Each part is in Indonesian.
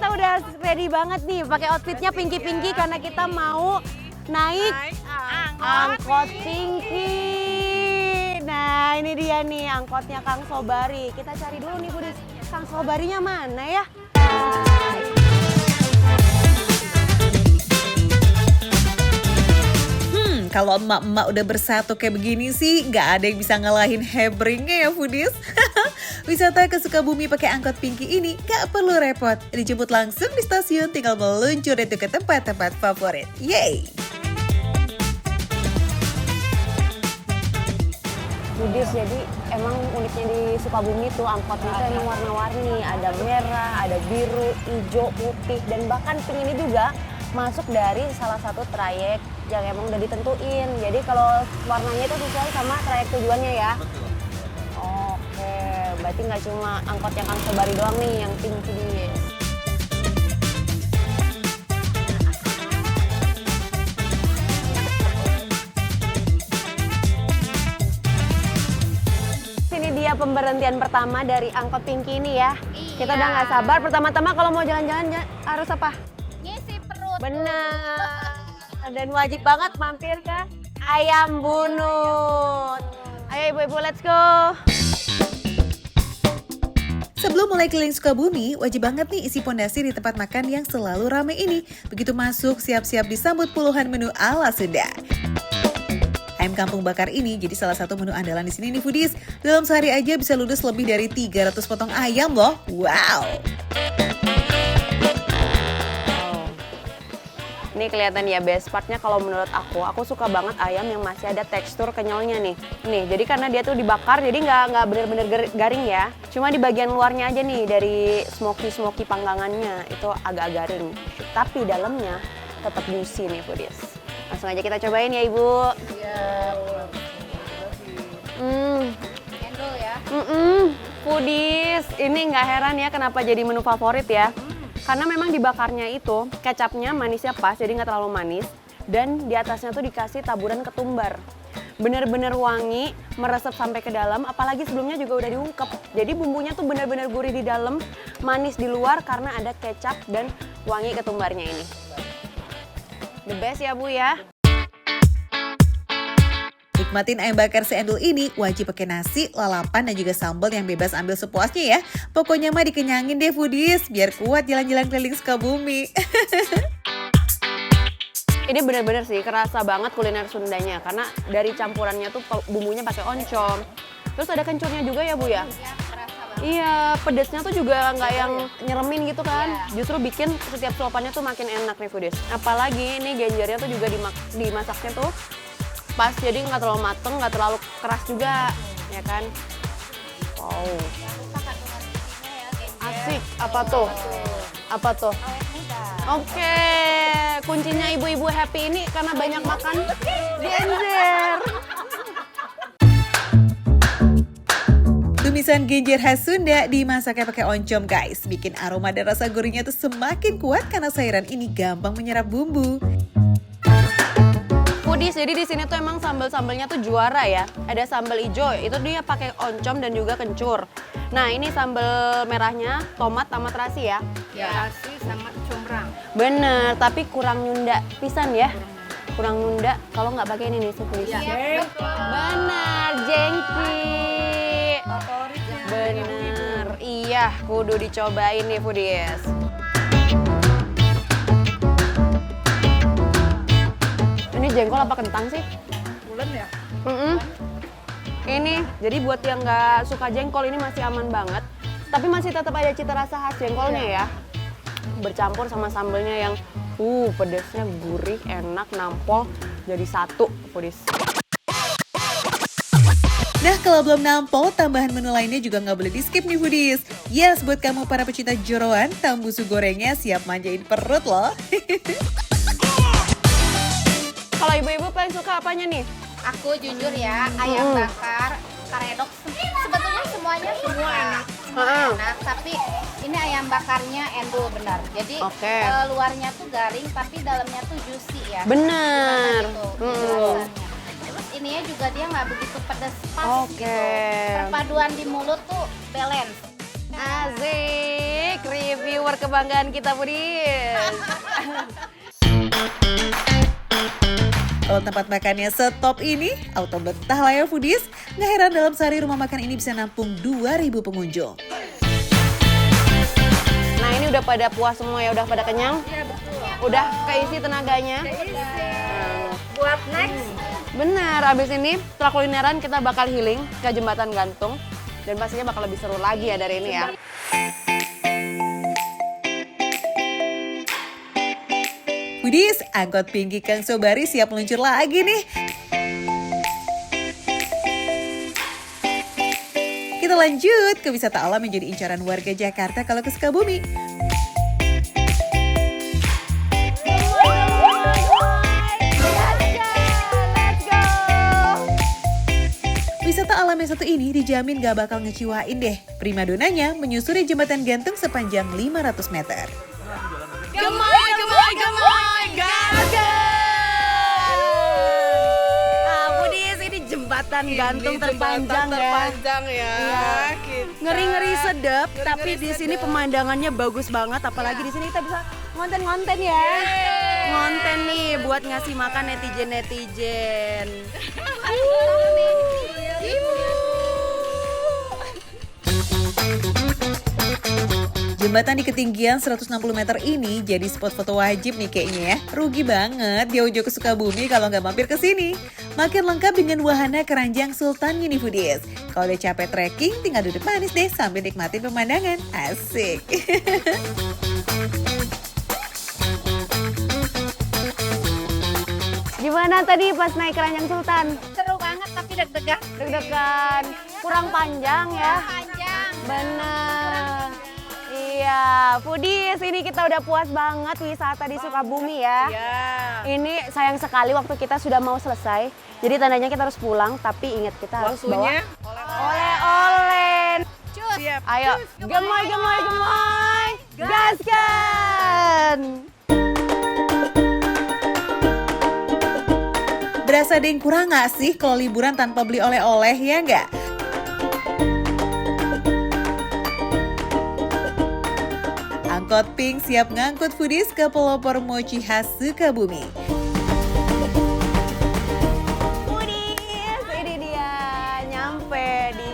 kita udah ready banget nih, pakai outfitnya Pinky karena kita mau naik angkot Pinky. Nah, ini dia nih angkotnya Kang Sobari. Kita cari dulu nih Budis, Kang Sobarinya mana ya? Kalau emak-emak udah bersatu kayak begini sih, nggak ada yang bisa ngalahin hebringnya ya Foodies. Wisata ke Sukabumi pakai angkot Pinky ini nggak perlu repot. Dijemput langsung di stasiun, tinggal meluncur itu ke tempat-tempat favorit. Yeay! Budis, jadi emang uniknya di Sukabumi tuh angkotnya tuh emang warna-warni. Ada merah, ada biru, hijau, putih, dan bahkan pink ini juga masuk dari salah satu trayek yang emang udah ditentuin. Jadi kalau warnanya itu sesuai sama trayek tujuannya ya? Betul. Oke, berarti nggak cuma angkot yang Kang Sobari doang nih yang Pinky Budis. Ini dia pemberhentian pertama dari angkot Pinky ini ya. Iya. Kita udah nggak sabar. Pertama-tama kalau mau jalan-jalan harus apa? Ngisi perut. Bener. Dan wajib banget mampir ke Ayam Bunut. Ayo ibu-ibu, let's go. Sebelum mulai keliling Sukabumi, wajib banget nih isi pondasi di tempat makan yang selalu ramai ini. Begitu masuk, siap-siap disambut puluhan menu ala Sunda. Ayam kampung bakar ini jadi salah satu menu andalan di sini nih Foodies. Dalam sehari aja bisa ludes lebih dari 300 potong ayam loh. Wow! Ini kelihatan ya best partnya kalau menurut aku suka banget ayam yang masih ada tekstur kenyalnya nih. Nih, jadi karena dia tuh dibakar jadi nggak bener-bener garing ya. Cuma di bagian luarnya aja nih dari smoky panggangannya itu agak garing. Tapi dalamnya tetap juicy nih Foodies. Langsung aja kita cobain ya Ibu. Iya. Endol ya. Foodies, ini nggak heran ya kenapa jadi menu favorit ya. Karena memang dibakarnya itu kecapnya manisnya pas, jadi nggak terlalu manis. Dan di atasnya tuh dikasih taburan ketumbar. Bener-bener wangi, meresap sampai ke dalam, apalagi sebelumnya juga udah diungkep. Jadi bumbunya tuh bener-bener gurih di dalam, manis di luar karena ada kecap dan wangi ketumbarnya ini. The best ya Bu ya. Nikmatin ayam bakar seendul ini wajib pakai nasi, lalapan, dan juga sambal yang bebas ambil sepuasnya ya. Pokoknya mah dikenyangin deh Foodies, biar kuat jalan-jalan keliling Sukabumi. Ini bener-bener sih kerasa banget kuliner Sundanya karena dari campurannya tuh bumbunya pakai oncom. Terus ada kencurnya juga ya Bu ya? Iya, kerasa banget. Iya, pedesnya tuh juga nggak yang nyeremin gitu kan. Justru bikin setiap suapannya tuh makin enak nih Foodies. Apalagi ini genjernya tuh juga dimasaknya tuh pas, jadi nggak terlalu mateng, nggak terlalu keras juga, ya kan? Wow. Asik, apa tuh? Apa tuh? Awet muda. Oke, kuncinya ibu-ibu happy ini karena banyak makan genjer. Tumisan genjer khas Sunda dimasaknya pakai oncom guys. Bikin aroma dan rasa gurihnya tuh semakin kuat karena sayuran ini gampang menyerap bumbu. Foodies, jadi di sini tuh emang sambal-sambalnya tuh juara ya. Ada sambal hijau, itu dia pakai oncom dan juga kencur. Nah, ini sambal merahnya tomat sama terasi ya. Terasi sama combrang. Bener, tapi kurang nyunda pisan ya. Kurang nyunda kalau nggak pakai ini nih Foodies. Iya. Bener, jengki. Bener, iya, kudu dicobain nih Foodies. Ini jengkol apa kentang sih? Bulan ya? Ini, jadi buat yang nggak suka jengkol ini masih aman banget. Tapi masih tetap ada cita rasa khas jengkolnya ya. Bercampur sama sambelnya yang pedasnya gurih, enak, nampol. Jadi satu, Foodies. Nah, kalau belum nampol, tambahan menu lainnya juga nggak boleh di skip nih Foodies. Yes, buat kamu para pecinta jeroan, tambusu gorengnya siap manjain perut loh. Kalau ibu-ibu paling suka apanya nih? Aku jujur ya, ayam bakar, karedok, sebetulnya semuanya semua enak. Semua enak, tapi ini ayam bakarnya endul benar. Jadi Oke. luarnya tuh garing, tapi dalamnya tuh juicy ya. Bener. Gimana gitu, rasanya. Terus ininya juga dia nggak begitu pedas, pas Oke. gitu. Perpaduan di mulut tuh balance. Asik, review pelopor kebanggaan kita, Foodies. Kalau tempat makannya setop ini, auto betah lah ya Foodies. Nggak heran dalam sehari rumah makan ini bisa nampung 2.000 pengunjung. Nah ini udah pada puas semua ya, udah pada kenyang? Iya betul. Udah keisi tenaganya? Buat next. Bener, abis ini setelah kulineran kita bakal healing ke Jembatan Gantung. Dan pastinya bakal lebih seru lagi ya dari ini ya. Foodies, angkot Pinky Kang Sobari siap meluncur lagi nih. Kita lanjut ke wisata alam yang jadi incaran warga Jakarta kalau ke Sukabumi. Wisata alam yang satu ini dijamin gak bakal ngeciwain deh. Primadonanya menyusuri jembatan gantung sepanjang 500 meter. Gemoy, gagal! Nah, Foodies, ini jembatan gantung terpanjang ya. Iya. Ngeri-ngeri sedap, tapi di sini pemandangannya bagus banget. Apalagi di sini kita bisa ngonten-ngonten ya. Ngonten nih buat ngasih makan netizen-netizen. Jembatan di ketinggian 160 meter ini jadi spot foto wajib nih kayaknya ya. Rugi banget jauh-jauh ke Sukabumi kalau nggak mampir ke sini. Makin lengkap dengan wahana keranjang sultan ini Foodies. Kalau udah capek trekking, tinggal duduk manis deh sambil nikmatin pemandangan. Asik. Gimana tadi pas naik keranjang sultan? Seru banget tapi deg-degan. Deg-degan, kurang panjang ya? Panjang. Bener. Iya, Foodies, ini kita udah puas banget wisata di Sukabumi ya. Ini sayang sekali waktu kita sudah mau selesai. Jadi tandanya kita harus pulang, tapi ingat kita harus bawa oleh-oleh. Cus. Siap. Ayo, gemoy, gaskan! Berasa ada yang kurang nggak sih kalau liburan tanpa beli oleh-oleh ya nggak? Angkot Pink siap ngangkut Foodies ke pelopor mochi khas Sukabumi. Foodies, ini dia nyampe di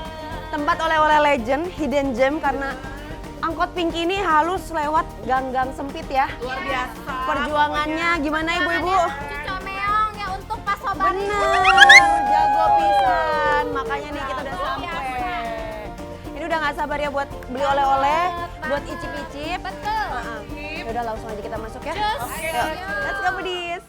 tempat oleh-oleh legend, hidden gem karena angkot Pink ini halus lewat gang-gang sempit ya. Luar biasa. Perjuangannya gimana ibu-ibu? Cuco meong ya untuk Pak Sobari. Bener, jago pisan. Makanya nih kita udah sampai. Ini udah nggak sabar ya buat beli oleh-oleh, buat icip-icip. Betul. Udah langsung aja kita masuk ya. Oke. Yuk, let's go Foodies.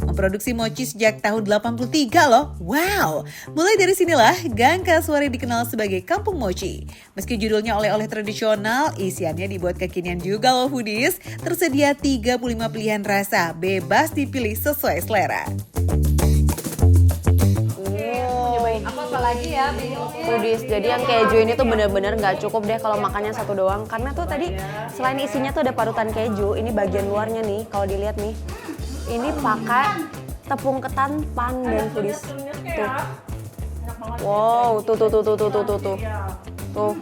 Memproduksi mochi sejak tahun 83 loh. Wow, mulai dari sinilah Gang Kasuari dikenal sebagai Kampung Mochi. Meski judulnya oleh-oleh tradisional, isiannya dibuat kekinian juga loh Foodies. Tersedia 35 pilihan rasa, bebas dipilih sesuai selera. Apalagi ya Foodies, jadi yang keju ini tuh bener-bener nggak cukup deh kalau makannya satu doang. Karena tuh tadi selain isinya tuh ada parutan keju, ini bagian luarnya nih kalau dilihat nih. Ini pakai tepung ketan pandan Foodies. Tuh. Wow, tuh. Tuh.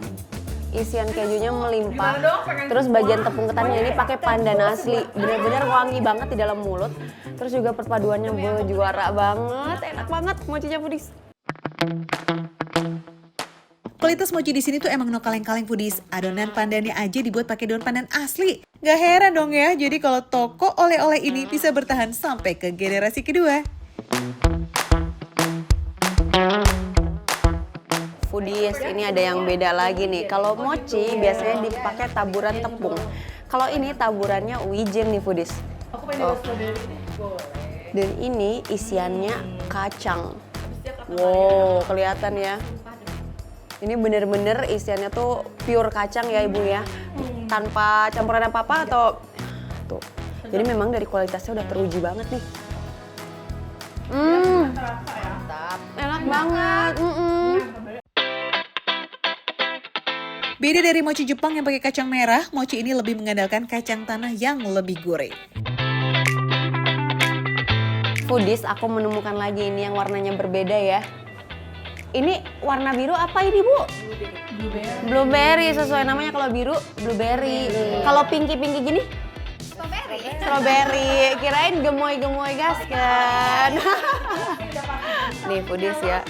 Isian kejunya melimpah. Terus bagian tepung ketannya ini pakai pandan asli. Bener-bener wangi banget di dalam mulut. Terus juga perpaduannya juara banget, enak banget mochinya Foodies. Kualitas mochi di sini tuh emang no kaleng-kaleng Foodies. Adonan pandannya aja dibuat pakai daun pandan asli. Gak heran dong ya, jadi kalau toko oleh-oleh ini bisa bertahan sampai ke generasi kedua. Foodies, ini ada yang beda lagi nih. Kalau mochi biasanya dipakai taburan tepung. Kalau ini taburannya wijen nih Foodies. Oh. Dan ini isiannya kacang. Wow, kelihatan ya. Ini bener-bener isiannya tuh pure kacang ya ibu ya. Tanpa campuran apa-apa atau tuh. Jadi memang dari kualitasnya udah teruji banget nih. Mantap. Enak banget. Beda dari mochi Jepang yang pakai kacang merah, mochi ini lebih mengandalkan kacang tanah yang lebih gurih. Foodies, aku menemukan lagi ini yang warnanya berbeda ya. Ini warna biru apa ini, Bu? Blueberry, sesuai namanya. Kalau biru, blueberry. Kalau pinky-pinky gini? Strawberry. Kirain gemoy-gemoy gas kan. Nih foodies ya.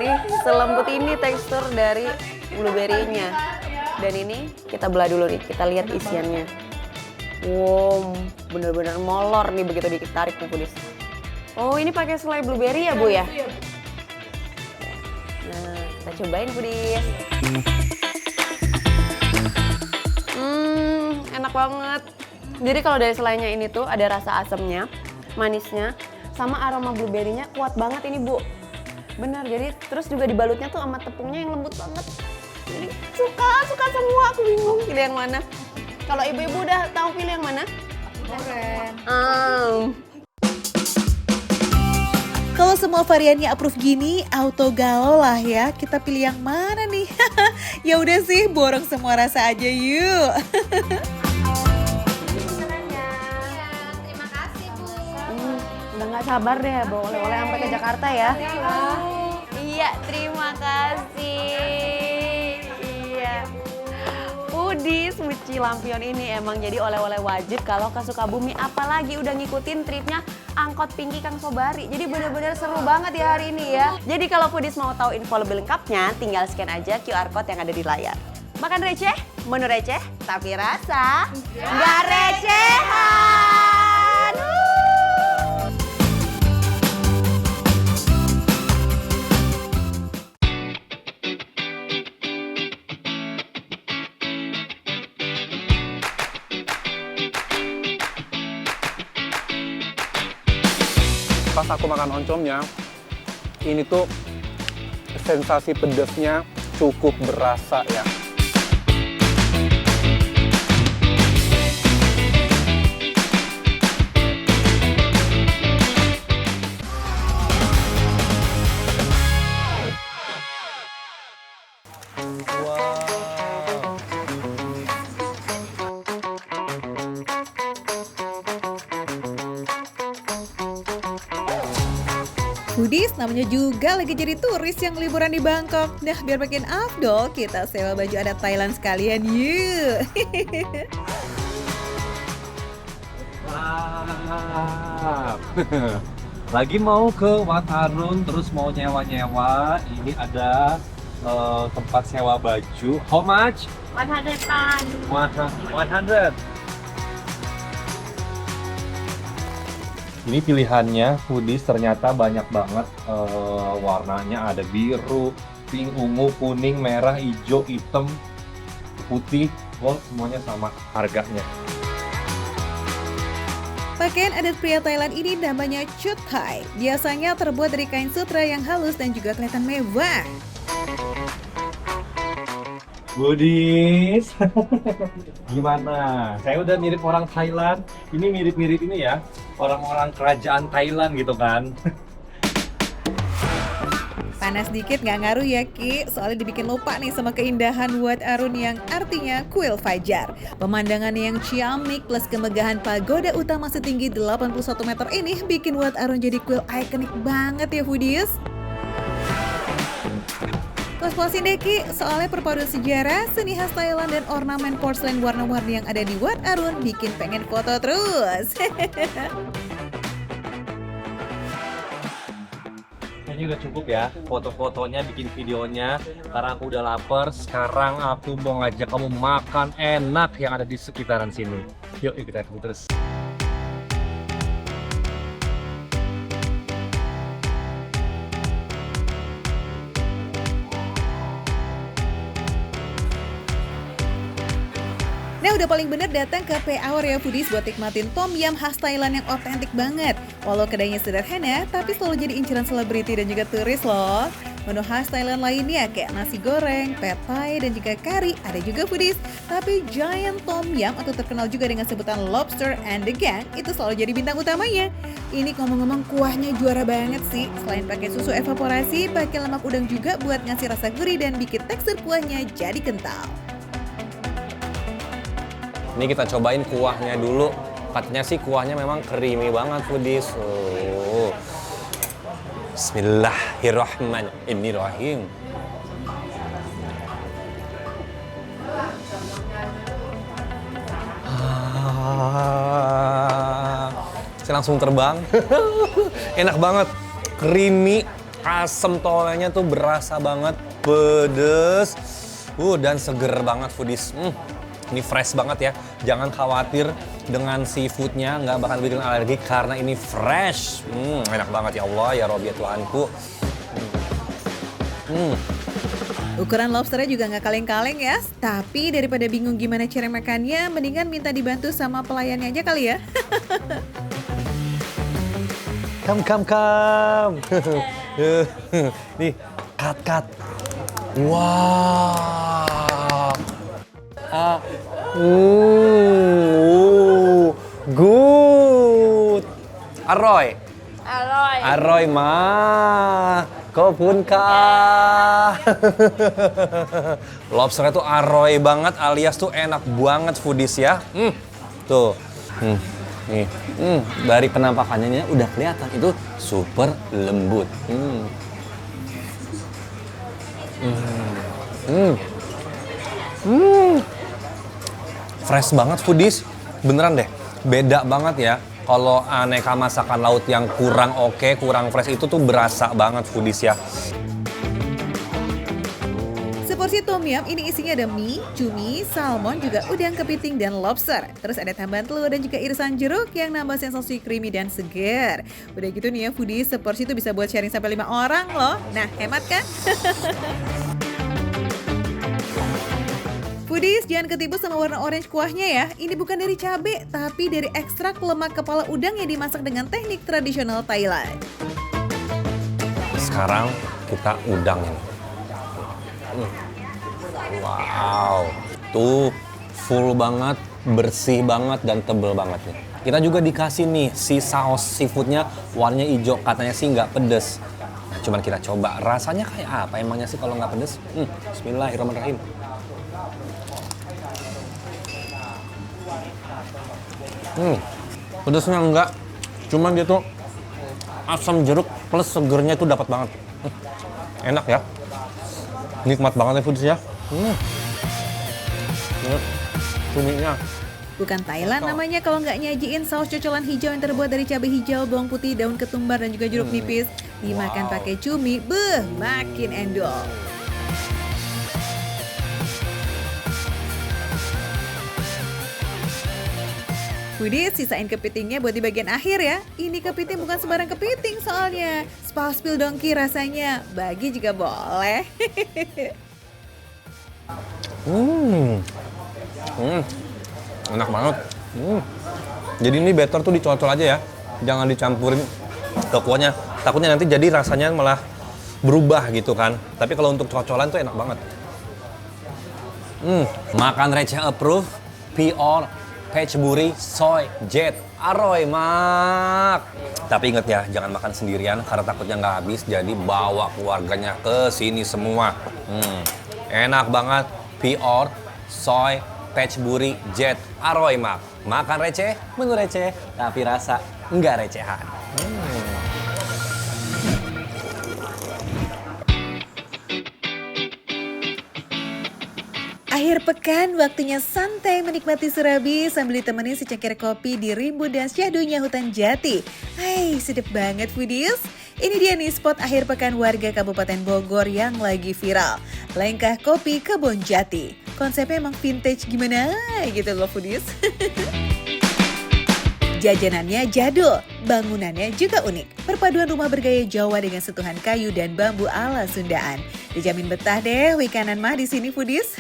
Nih selembut ini tekstur dari blueberry-nya. Dan ini kita belah dulu nih, kita lihat isiannya. Wow, bener-bener molor nih begitu ditarik nih foodies. Oh, ini pakai selai blueberry ya, Bu ya? Nah, kita cobain foodies. Enak banget. Jadi kalau dari selainya ini tuh ada rasa asamnya, manisnya, sama aroma blueberry-nya kuat banget ini, Bu. Bener, jadi terus juga dibalutnya tuh sama tepungnya yang lembut banget. Jadi suka semua, aku bingung pilih yang mana. Kalau ibu-ibu udah tahu pilih yang mana? Kalau semua variannya approve gini, auto galau lah ya. Kita pilih yang mana nih? Ya udah sih, borong semua rasa aja yuk. Terima kasih, Bu. Udah nggak sabar deh bawa oleh-oleh sampai ke Jakarta ya. Iya, terima kasih. Iya. Foodies Muci Lampion ini emang jadi oleh-oleh wajib kalau ke Sukabumi, apalagi udah ngikutin tripnya Angkot Pinky Kang Sobari. Jadi bener-bener seru banget ya hari ini ya. Jadi kalau Foodies mau tahu info lebih lengkapnya, tinggal scan aja QR code yang ada di layar. Makan receh, menu receh, tapi rasa nggak recehan. Pas aku makan oncomnya, ini tuh sensasi pedasnya cukup berasa ya. Foodies namanya juga lagi jadi turis yang liburan di Bangkok. Nah, biar makin afdol, kita sewa baju adat Thailand sekalian yuk. Lagi mau ke Wat Arun, terus mau nyewa-nyewa. Ini ada tempat sewa baju. How much? 100 baht. 100. Ini pilihannya foodies ternyata banyak banget warnanya, ada biru, pink, ungu, kuning, merah, hijau, hitam, putih, gold, semuanya sama harganya. Pakaian adat pria Thailand ini namanya Chut Thai. Biasanya terbuat dari kain sutra yang halus dan juga kelihatan mewah. Foodies, gimana? Saya udah mirip orang Thailand. Ini mirip-mirip ini ya, orang-orang kerajaan Thailand gitu kan. Panas dikit nggak ngaruh ya Ki, soalnya dibikin lupa nih sama keindahan Wat Arun yang artinya kuil fajar. Pemandangan yang ciamik plus kemegahan pagoda utama setinggi 81 meter ini bikin Wat Arun jadi kuil ikonik banget ya Foodies. Puas-puasin deh Ki, soalnya perpaduan sejarah, seni khas Thailand dan ornamen porselen warna-warni yang ada di Wat Arun bikin pengen foto terus. Ini udah cukup ya, foto-fotonya, bikin videonya. Karena aku udah lapar, sekarang aku mau ngajak kamu makan enak yang ada di sekitaran sini. Yuk kita ketemu terus. Nah udah paling bener datang ke Pe Hour ya Foodies buat nikmatin tom yum khas Thailand yang otentik banget. Walau kedainya sederhana, tapi selalu jadi inceran selebriti dan juga turis loh. Menu khas Thailand lainnya kayak nasi goreng, pad thai, dan juga kari ada juga Foodies. Tapi giant tom yum atau terkenal juga dengan sebutan lobster and the gang itu selalu jadi bintang utamanya. Ini ngomong-ngomong kuahnya juara banget sih. Selain pakai susu evaporasi, pakai lemak udang juga buat ngasih rasa gurih dan bikin tekstur kuahnya jadi kental. Ini kita cobain kuahnya dulu. Katanya sih kuahnya memang creamy banget Foodies. Bismillahirrahmanirrahim. Saya langsung terbang. Enak banget, creamy, asam tolenya tuh berasa banget, pedes, dan seger banget foodies. Ini fresh banget ya, jangan khawatir dengan seafoodnya, nggak bakal bikin alergi karena ini fresh. Enak banget ya Allah, ya Robbi ya Tuhanku. Ukuran lobsternya juga nggak kaleng-kaleng ya. Tapi daripada bingung gimana cara makannya, mendingan minta dibantu sama pelayannya aja kali ya. Kam. Nih, cut. Wow. Good. Aroy. Aroy mah. Kopun kah. Lobsternya tuh aroy banget alias tuh enak banget foodies ya. Tuh. Nih. Dari penampakannya udah kelihatan itu super lembut. Fresh banget foodies. Beneran deh. Beda banget ya. Kalau aneka masakan laut yang kurang oke, kurang fresh itu tuh berasa banget foodies ya. Seporsi tom yum ini isinya ada mie, cumi, salmon, juga udang kepiting dan lobster. Terus ada tambahan telur dan juga irisan jeruk yang nambah sensasi creamy dan segar. Udah gitu nih ya foodies, seporsi itu bisa buat sharing sampai 5 orang loh. Nah, hemat kan? Foodies, jangan ketipu sama warna orange kuahnya ya. Ini bukan dari cabai, tapi dari ekstrak lemak kepala udang yang dimasak dengan teknik tradisional Thailand. Sekarang kita udang ini. Wow, tuh full banget, bersih banget, dan tebel banget nih. Kita juga dikasih nih si saus seafoodnya warnanya hijau, katanya sih nggak pedes. Nah, cuman kita coba, rasanya kayak apa emangnya sih kalau nggak pedes? Bismillahirrahmanirrahim. Pedesnya enggak, cuman dia tuh asam jeruk plus segernya itu dapat banget. Enak ya, nikmat banget ya foodies ya. Cuminya. Bukan Thailand namanya kalau nggak nyajiin saus cocolan hijau yang terbuat dari cabai hijau, bawang putih, daun ketumbar, dan juga jeruk nipis. Dimakan pakai cumi, makin endol. Foodies, sisain kepitingnya buat di bagian akhir ya. Ini kepiting bukan sembarang kepiting soalnya. Spauspil dongki rasanya. Bagi juga boleh. Enak banget. Jadi ini better tuh dicocol aja ya. Jangan dicampurin ke kuahnya. Takutnya nanti jadi rasanya malah berubah gitu kan. Tapi kalau untuk cocolan tuh enak banget. Makan receh approve, PR, Pechburi, soy, jet, aroy mak. Tapi inget ya, jangan makan sendirian karena takutnya nggak habis. Jadi bawa keluarganya ke sini semua. Enak banget, PR, soy, Pechburi, jet, aroy mak. Makan receh, menu receh, tapi rasa nggak recehan. Akhir pekan, waktunya santai menikmati Surabi sambil ditemani secangkir kopi di rimbun dan syahdunya hutan jati. Hai, sedap banget foodies. Ini dia nih spot akhir pekan warga Kabupaten Bogor yang lagi viral. Lengkah Kopi Kebon Jati. Konsepnya emang vintage gimana gitu loh foodies. Jajanannya jadul, bangunannya juga unik. Perpaduan rumah bergaya Jawa dengan sentuhan kayu dan bambu ala Sundaan. Dijamin betah deh weekendan mah di sini foodies.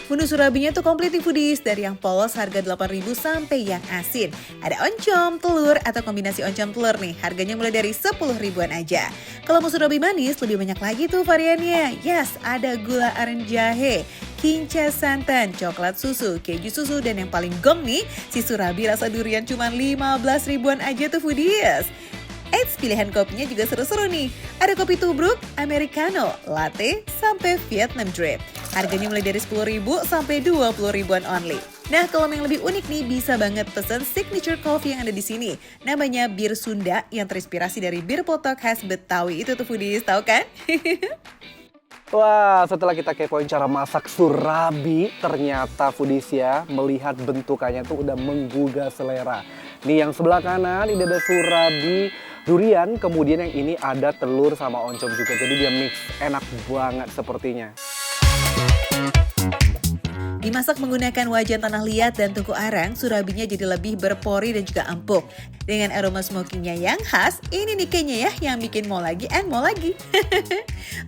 Menu Surabinya tuh komplit nih foodies, dari yang polos harga 8.000 sampai yang asin. Ada oncom, telur, atau kombinasi oncom telur nih, harganya mulai dari 10 ribuan aja. Kalau mau Surabi manis, lebih banyak lagi tuh variannya. Yes, ada gula aren jahe, kinca santan, coklat susu, keju susu, dan yang paling gong nih, si Surabi rasa durian cuma 15 ribuan aja tuh foodies. Eits, pilihan kopinya juga seru-seru nih. Ada kopi tubruk, americano, latte, sampai Vietnam drip. Harganya mulai dari 10.000 sampai 20 ribuan only. Nah, kalau yang lebih unik nih, bisa banget pesen signature coffee yang ada di sini. Namanya Bir Sunda yang terinspirasi dari bir potok khas Betawi itu tuh foodies, tahu kan? Wah, setelah kita kepoin cara masak surabi, ternyata foodies ya, melihat bentukannya tuh udah menggugah selera. Nih yang sebelah kanan, ini ada surabi durian, kemudian yang ini ada telur sama oncom juga. Jadi dia mix, enak banget sepertinya. Dimasak menggunakan wajan tanah liat dan tungku arang, surabinya jadi lebih berpori dan juga empuk. Dengan aroma smokingnya yang khas, ini nih kayaknya ya yang bikin mau lagi and mau lagi.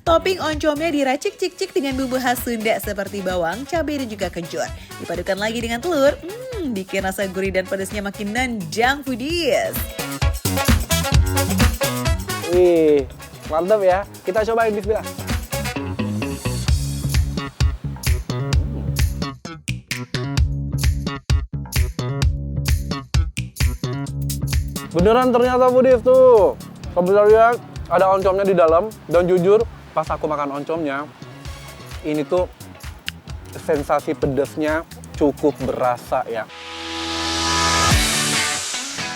Topping oncomnya diracik-cik-cik dengan bumbu khas Sunda seperti bawang, cabai dan juga kencur. Dipadukan lagi dengan telur, bikin rasa gurih dan pedasnya makin nendang foodies. Wih, mantap ya. Kita cobain, bismillah. Beneran ternyata foodies tuh. Sebenarnya ada oncomnya di dalam. Dan jujur, pas aku makan oncomnya, ini tuh sensasi pedasnya cukup berasa ya.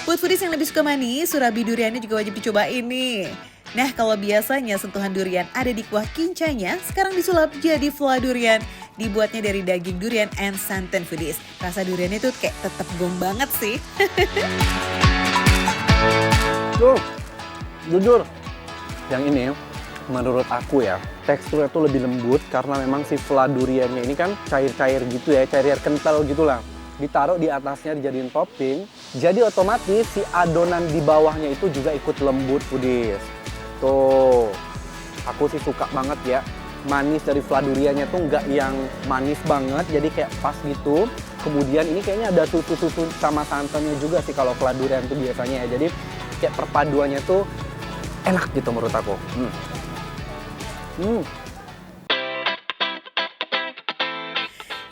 Buat foodies yang lebih suka manis, surabi duriannya juga wajib dicobain nih. Nah, kalau biasanya sentuhan durian ada di kuah kincanya, sekarang disulap jadi fla durian. Dibuatnya dari daging durian and santan foodies. Rasa duriannya tuh kayak tetap gong banget sih. Tuh, jujur, yang ini menurut aku ya, teksturnya tuh lebih lembut karena memang si fla duriannya ini kan cair-cair gitu ya, cair-cair kental gitulah. Ditaruh di atasnya dijadiin topping, jadi otomatis si adonan di bawahnya itu juga ikut lembut foodies. Tuh, aku sih suka banget ya, manis dari fla duriannya tuh nggak yang manis banget, jadi kayak pas gitu. Kemudian ini kayaknya ada susu-susu sama santannya juga sih kalau fla durian tuh biasanya ya, jadi kayak perpaduannya tuh enak gitu menurut aku.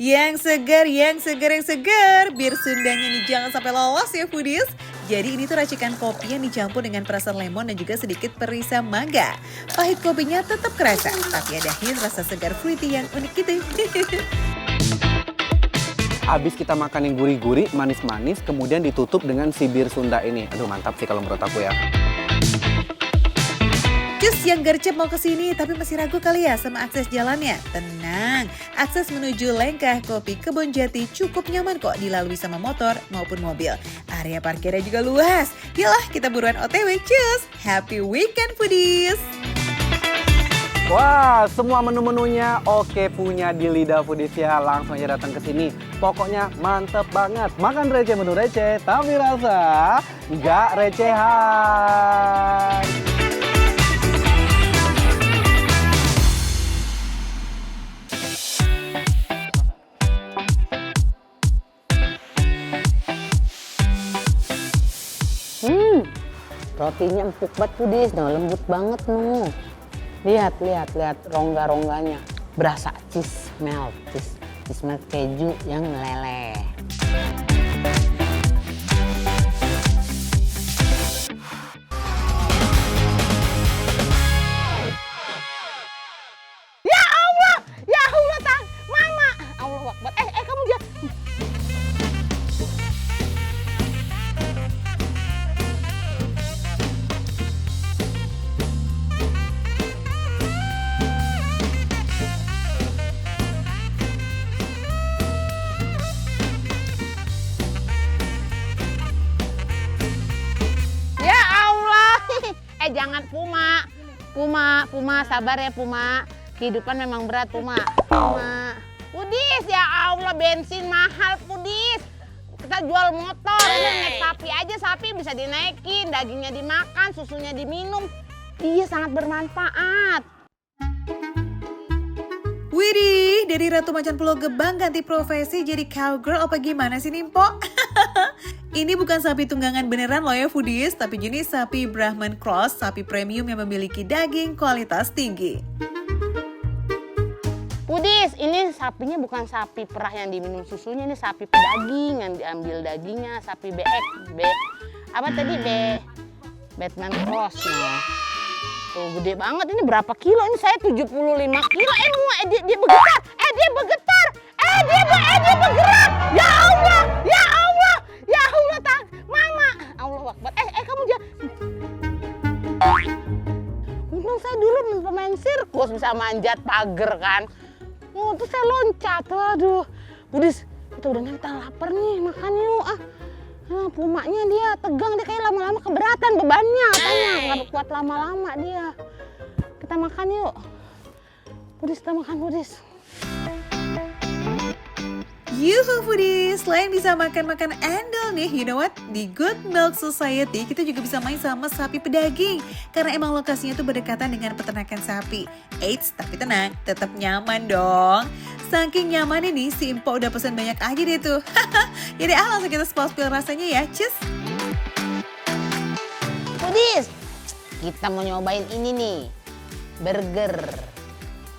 Yang segar, bir Sundanya nih jangan sampai lolos ya foodies. Jadi ini tuh racikan kopi yang dicampur dengan perasan lemon dan juga sedikit perisa mangga. Pahit kopinya tetap kerasa, tapi ada hint rasa segar fruity yang unik gitu. Abis kita makan yang gurih-gurih, manis-manis, kemudian ditutup dengan si bir Sunda ini. Aduh mantap sih kalau menurut aku ya. Cus yang gercep mau kesini tapi masih ragu kali ya sama akses jalannya? Tenang, akses menuju Lengkah Kopi Kebon Jati cukup nyaman kok dilalui sama motor maupun mobil. Area parkirnya juga luas. Yalah kita buruan OTW, cus! Happy weekend foodies! Wah, semua menu-menunya oke punya di Lidah Foodies ya. Langsung aja datang ke sini. Pokoknya mantep banget. Makan receh menu receh, tapi rasa nggak recehan. Rotinya empuk banget foodies, lembut banget nuh. Lihat rongga-rongganya. Berasa cheese melt keju yang meleleh. Ya Allah, Tang, Mama. Allah Akbar. Kamu lihat. Jangan Puma, sabar ya Puma. Kehidupan memang berat Puma. Foodies, ya Allah bensin mahal Foodies. Kita jual motor, ini naik sapi aja, sapi bisa dinaikin, dagingnya dimakan, susunya diminum. Iya sangat bermanfaat. Widih, dari Ratu Macan Pulau Gebang ganti profesi jadi cowgirl apa gimana sih Nimpo? Ini bukan sapi tunggangan beneran loh ya foodies, tapi jenis sapi Brahman Cross, sapi premium yang memiliki daging kualitas tinggi. Foodies, ini sapinya bukan sapi perah yang diminum susunya, ini sapi pedaging yang diambil dagingnya, sapi Batman Cross nih. Tuh gede banget, ini berapa kilo? Ini saya 75 kilo. Dia bergetar. Dia bergerak. Ya Allah. main sirkus, bisa manjat pagar kan. Oh, terus saya loncat. Waduh, Budis, kita udah nanti lapar nih, makan yuk. Pumaknya dia tegang, dia kayak lama-lama keberatan bebannya katanya. Nggak kuat lama-lama dia. Kita makan yuk. Budis, kita makan Budis. Yuhu foodies, selain bisa makan-makan endol nih, you know what? Di Good Milk Society kita juga bisa main sama sapi pedaging. Karena emang lokasinya tuh berdekatan dengan peternakan sapi. Eits, tapi tenang, tetap nyaman dong. Saking nyaman ini, si Impo udah pesen banyak aja deh tuh. Jadi langsung kita spill rasanya ya, cus. Budis, kita mau nyobain ini nih, burger.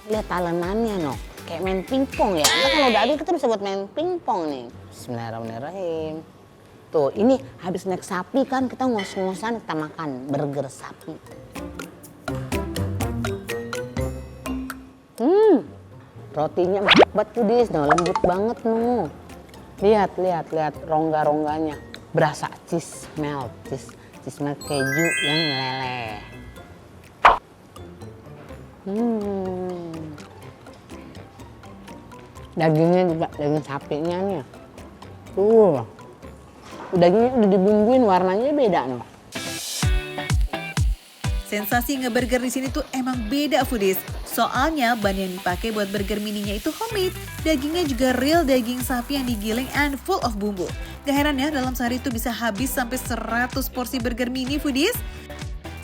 Lihat talenannya noh. Kayak main pingpong ya. Nah, kalau udah habis kita bisa buat main pingpong nih. Bismillahirrahmanirrahim. Tuh, ini habis naik sapi kan kita ngos-ngosan kita makan burger sapi. Rotinya empuk banget Budis, lembut banget noh. Lihat rongga-rongganya. Berasa cheese melt keju yang meleleh. Dagingnya juga, daging sapinya nih. Dagingnya udah dibumbuin, warnanya beda noh. Sensasi ngeburger di sini tuh emang beda foodies. Soalnya ban yang dipakai buat burger mininya itu homemade. Dagingnya juga real daging sapi yang digiling and full of bumbu. Gak heran ya dalam sehari itu bisa habis sampai 100 porsi burger mini foodies.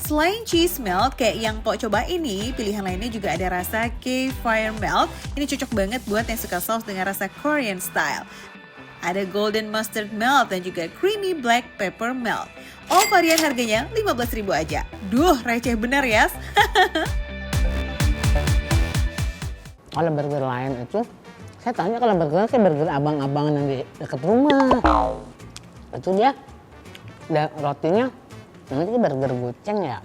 Selain cheese melt kayak yang Pok coba ini, pilihan lainnya juga ada rasa K-Fire Melt. Ini cocok banget buat yang suka saus dengan rasa Korean style. Ada Golden Mustard Melt dan juga Creamy Black Pepper Melt. All varian harganya 15.000 aja. Duh, receh bener ya. Kalau burger lain itu, saya tanya kalau burger kayak burger abang-abangan yang di dekat rumah. Itu dia, rotinya, ini burger goceng ya.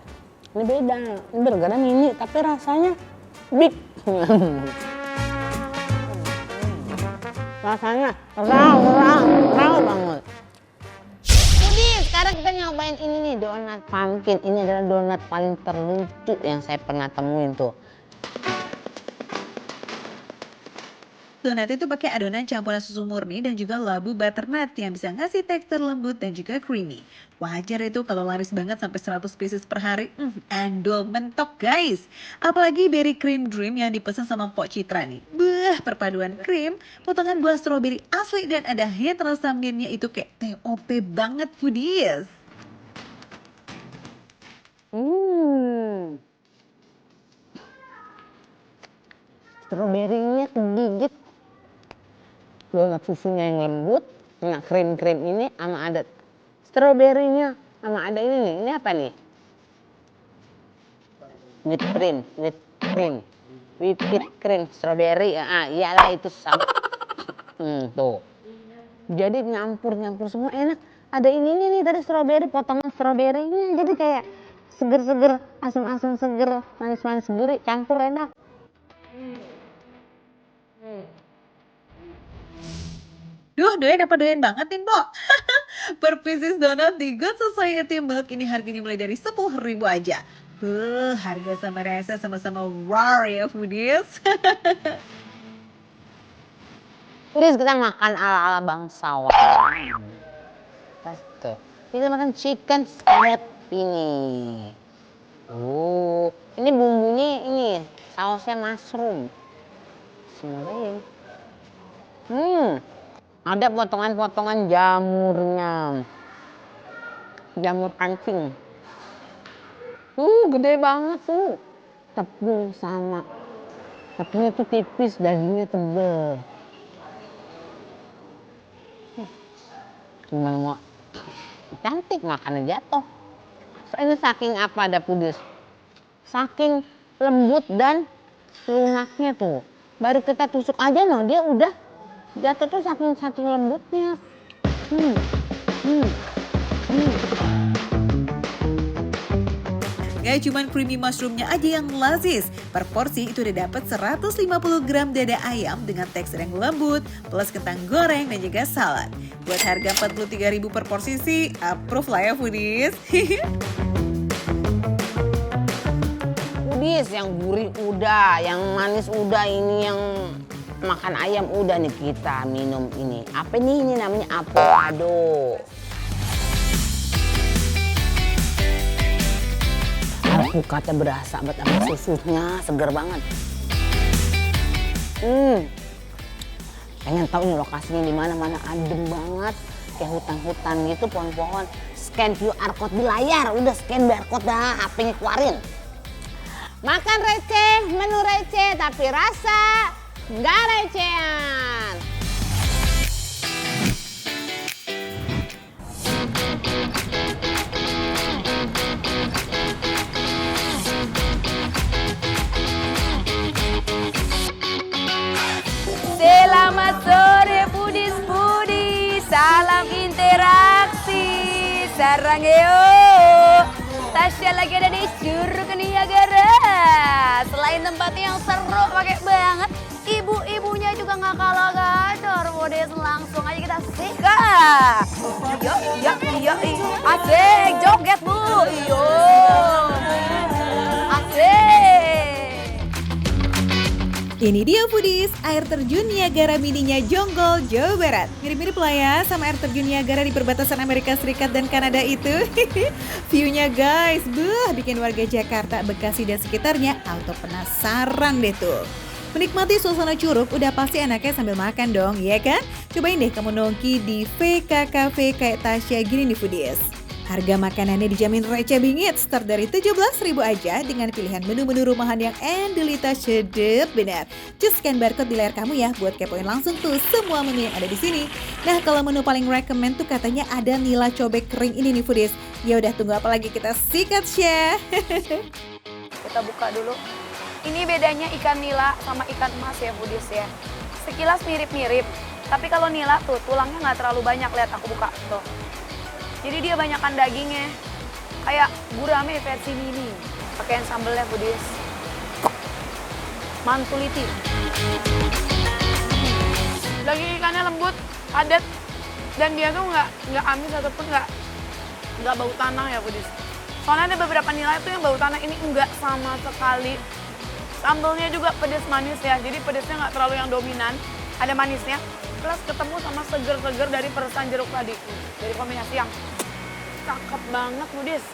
Ini beda, ini burgernya mini tapi rasanya big. Rasanya raw banget. Jadi sekarang kita nyobain ini nih, donat pumpkin. Ini adalah donat paling terlucu yang saya pernah temuin tuh. Donat itu pakai adonan campuran susu murni dan juga labu butternut yang bisa ngasih tekstur lembut dan juga creamy. Wajar itu kalau laris banget sampai 100 pieces per hari. Endol mentok guys. Apalagi berry cream dream yang dipesan sama Pok Citra nih. Perpaduan krim, potongan buah stroberi asli dan ada hint rasa mintnya itu kayak TOP banget foodies. Stroberinya kegigit. Donat susunya yang lembut, kena krim-krim ini sama ada stroberinya sama ada ini nih. Ini apa nih? Whipped cream, strawberry. Iyalah itu sama. Tuh. Jadi nyampur semua enak. Ada ini nih tadi strawberry, potongan strawberrynya jadi kayak seger-seger, asam-asam seger, manis-manis gurih, campur enak. Duh, doyan apa doyan banget nih, Mbok? Per pieces donat di Good Society Milk ini harganya mulai dari 10.000 aja. Harga sama rasa sama-sama wow ya foodies. Foodies kita makan ala-ala bangsawan. Tuh. Kita makan chicken scallop ini. Ini bumbunya ini sausnya mushroom. Bismillahirrahmanirrahim. Ada potongan-potongan jamurnya. Jamur kancing. Gede banget tuh. Tepung sama. Tepungnya tuh tipis, dagingnya tebal. Gimana mau cantik makannya jatuh. Ini saking apa ada foodies? Saking lembut dan lunaknya tuh. Baru kita tusuk aja loh, dia udah jatuh tuh saking lembutnya. Gak cuman creamy mushroomnya aja yang lazis. Per porsi itu udah dapat 150 gram dada ayam dengan tekstur yang lembut, plus kentang goreng dan juga salad. Buat harga 43.000 per porsi sih, approve lah ya foodies. foodies, yang gurih udah, yang manis udah, ini yang makan ayam udah nih kita minum ini. Apa nih ini namanya avocado. Alpukatnya berasa banget sama susunya, seger banget. Pengen tahu nih lokasinya di mana adem banget, kayak hutan-hutan gitu, pohon-pohon. Scan QR code di layar, udah scan barcode dah, HP-nya keluarin. Makan receh, menu receh, tapi rasa nggak recehan. Selamat sore foodies, salam interaksi, sarangeo. Tasya lagi ada di Curug Niagara. Selain tempatnya yang seru, pakai banget, ibu-ibunya juga nggak kalah gacor. Foodies, langsung aja kita sikat. Yo, asik, joget bu, yo, asik. Ini dia foodies, air terjun Niagara mininya Jonggol, Jawa Barat. Mirip-mirip lah ya sama air terjun Niagara di perbatasan Amerika Serikat dan Kanada itu. View-nya guys, bikin warga Jakarta, Bekasi dan sekitarnya auto penasaran deh tuh. Menikmati suasana Curug udah pasti enaknya sambil makan dong, ya kan? Cobain deh kamu nongki di VK Cafe kayak Tasya gini nih foodies. Harga makanannya dijamin receh bingit, start dari 17.000 aja dengan pilihan menu-menu rumahan yang endelita sedep benar. Just scan barcode di layar kamu ya buat kepoin langsung tuh semua menu yang ada di sini. Nah, kalau menu paling recommend tuh katanya ada nila cobek kering ini nih foodies. Ya udah tunggu apa lagi, kita sikat Syah. Kita buka dulu. Ini bedanya ikan nila sama ikan emas ya foodies ya. Sekilas mirip-mirip, tapi kalau nila tuh tulangnya nggak terlalu banyak. Lihat aku buka tuh. Jadi dia banyakan dagingnya, kayak gurame versi mini. Pakaian sambelnya foodies. Mantuliti. Daging ikannya lembut, padat, dan dia tuh nggak amis ataupun nggak bau tanah ya foodies. Soalnya ada beberapa nilai itu yang bau tanah, ini enggak sama sekali. Sambelnya juga pedas manis ya, jadi pedasnya nggak terlalu yang dominan, ada manisnya. Plus ketemu sama seger-seger dari peresan jeruk tadi. Dari kombinasi yang cakep banget foodies.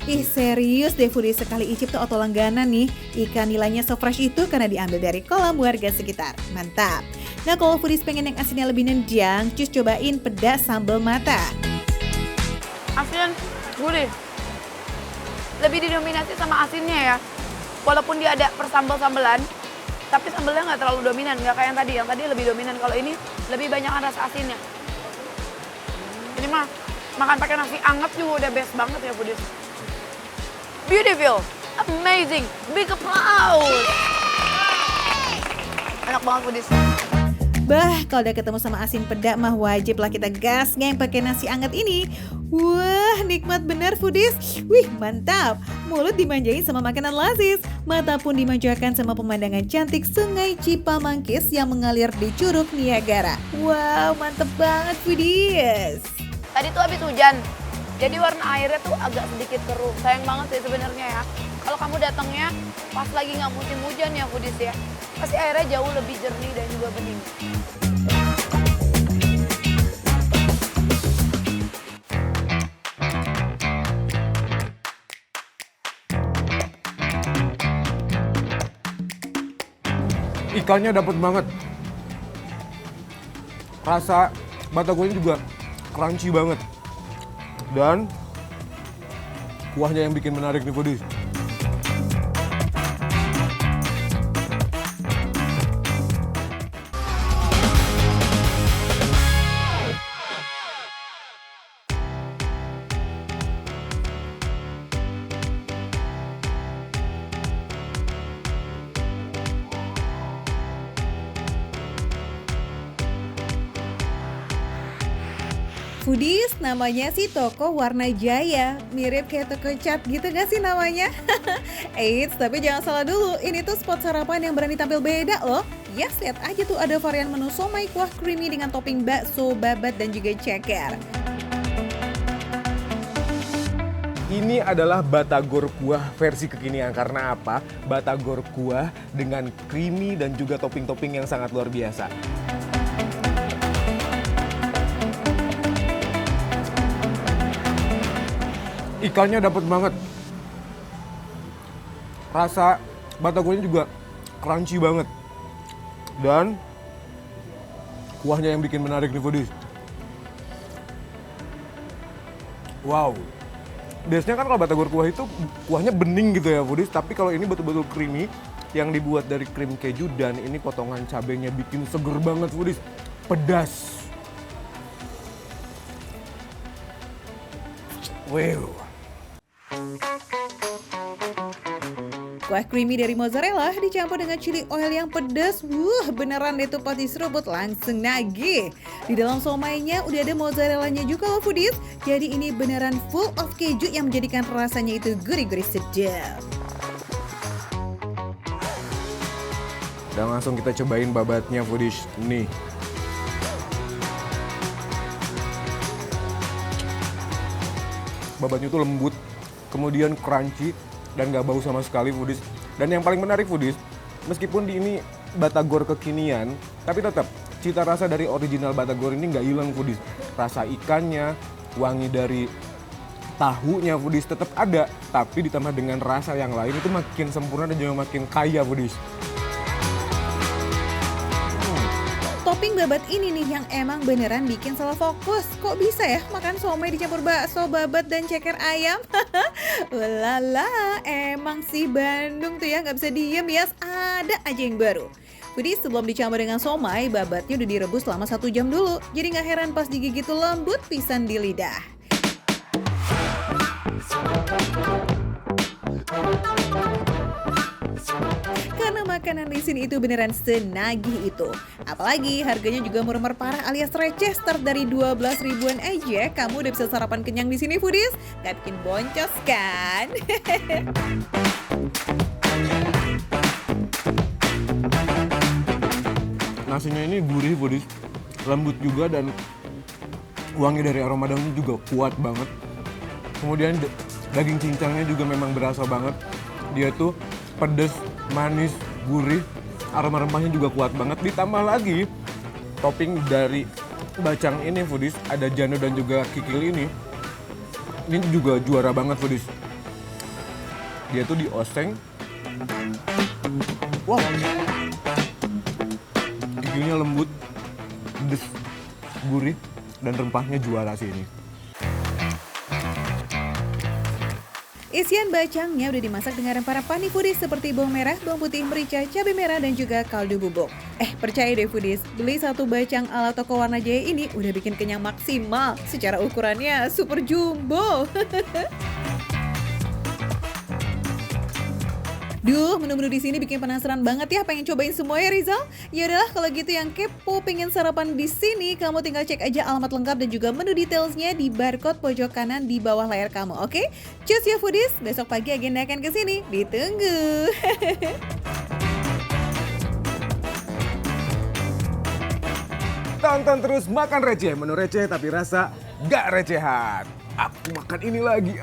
Ih serius deh foodies, sekali icip tuh auto langganan nih. Ikan nilainya so fresh itu karena diambil dari kolam warga sekitar. Mantap. Nah kalau foodies pengen yang asinnya lebih nendang, cus cobain pedas sambal mata. Asin, gurih. Lebih didominasi sama asinnya ya. Walaupun dia ada persambal-sambelan, tapi sambelnya nggak terlalu dominan, nggak kayak yang tadi. Yang tadi lebih dominan, kalau ini lebih banyak rasa asinnya. Ini mah makan pakai nasi anget juga udah best banget ya foodies. Beautiful, amazing, big applause. Enak banget foodies. Bah, kalau udah ketemu sama asin pedak mah wajib lah kita gas yang pakai nasi anget ini. Wah, nikmat bener foodies. Wih, mantap. Mulut dimanjain sama makanan lazis. Mata pun dimanjakan sama pemandangan cantik Sungai Cipamangkis yang mengalir di Curug Niagara. Wow, mantep banget foodies. Tadi tuh habis hujan, jadi warna airnya tuh agak sedikit keruh. Sayang banget sih sebenarnya ya. Kalau kamu datangnya pas lagi nggak musim hujan ya foodies ya, pasti airnya jauh lebih jernih dan juga bening. Ikannya dapet banget. Rasa batagornya juga crunchy banget. Dan kuahnya yang bikin menarik nih foodies. Foodies, namanya sih toko Warna Jaya. Mirip kayak toko cat gitu gak sih namanya? Eits, tapi jangan salah dulu. Ini tuh spot sarapan yang berani tampil beda loh. Yes, lihat aja tuh ada varian menu somai kuah creamy dengan topping bakso, babat, dan juga ceker. Ini adalah batagor kuah versi kekinian. Karena apa? Batagor kuah dengan creamy dan juga topping-topping yang sangat luar biasa. Ikannya dapat banget. Rasa batagornya juga crunchy banget. Dan kuahnya yang bikin menarik nih foodies. Wow. Biasanya kan kalau batagor kuah itu kuahnya bening gitu ya foodies, tapi kalau ini betul-betul creamy yang dibuat dari krim keju dan ini potongan cabenya bikin seger banget foodies. Pedas. Wow. Kuah creamy dari mozzarella dicampur dengan chili oil yang pedas. Beneran deh tuh pas diseruput langsung nagih. Di dalam somainya udah ada mozzarellanya juga loh foodies. Jadi ini beneran full of keju yang menjadikan rasanya itu gurih-gurih sedap. Dan langsung kita cobain babatnya foodies. Nih. Babatnya tuh lembut, kemudian crunchy, dan gak bau sama sekali foodies. Dan yang paling menarik foodies, meskipun di ini batagor kekinian, tapi tetap cita rasa dari original batagor ini gak hilang foodies. Rasa ikannya, wangi dari tahunya foodies tetap ada, tapi ditambah dengan rasa yang lain itu makin sempurna dan juga makin kaya foodies. Topping babat ini nih yang emang beneran bikin salah fokus. Kok bisa ya makan somai dicampur bakso, babat, dan ceker ayam? Ulala, emang sih Bandung tuh ya nggak bisa diem ya, ada aja yang baru. Jadi sebelum dicampur dengan somai, babatnya udah direbus selama 1 jam dulu. Jadi nggak heran pas digigit tuh lembut pisan di lidah. Karena makanan di sini itu beneran senagih itu. Apalagi harganya juga murah parah alias receh, start dari 12 ribuan aja. Kamu udah bisa sarapan kenyang di sini foodies. Gak bikin boncos kan? Nasinya ini gurih foodies, lembut juga dan wangi dari aroma daunnya juga kuat banget. Kemudian daging cincangnya juga memang berasa banget. Dia tuh pedas, manis, gurih, aroma rempahnya juga kuat banget. Ditambah lagi topping dari bacang ini foodies, ada jano dan juga kikil ini juga juara banget foodies. Dia tuh dioseng. Wow. Kikilnya lembut, pedas, gurih, dan rempahnya juara sih ini. Isian bacangnya udah dimasak dengan rempah-rempah nih foodies seperti bawang merah, bawang putih, merica, cabai merah, dan juga kaldu bubuk. Percaya deh foodies, beli 1 bacang ala toko Warna Jaya ini udah bikin kenyang maksimal. Secara ukurannya super jumbo. Duh, menu-menu di sini bikin penasaran banget ya, pengen cobain semua ya Rizal. Ya udahlah kalau gitu yang kepo pengen sarapan di sini, kamu tinggal cek aja alamat lengkap dan juga menu detailsnya di barcode pojok kanan di bawah layar kamu, oke? Cus ya foodies, besok pagi agenda akan kesini, ditunggu. Tonton terus Makan Receh, menu receh tapi rasa gak recehan. Aku makan ini lagi,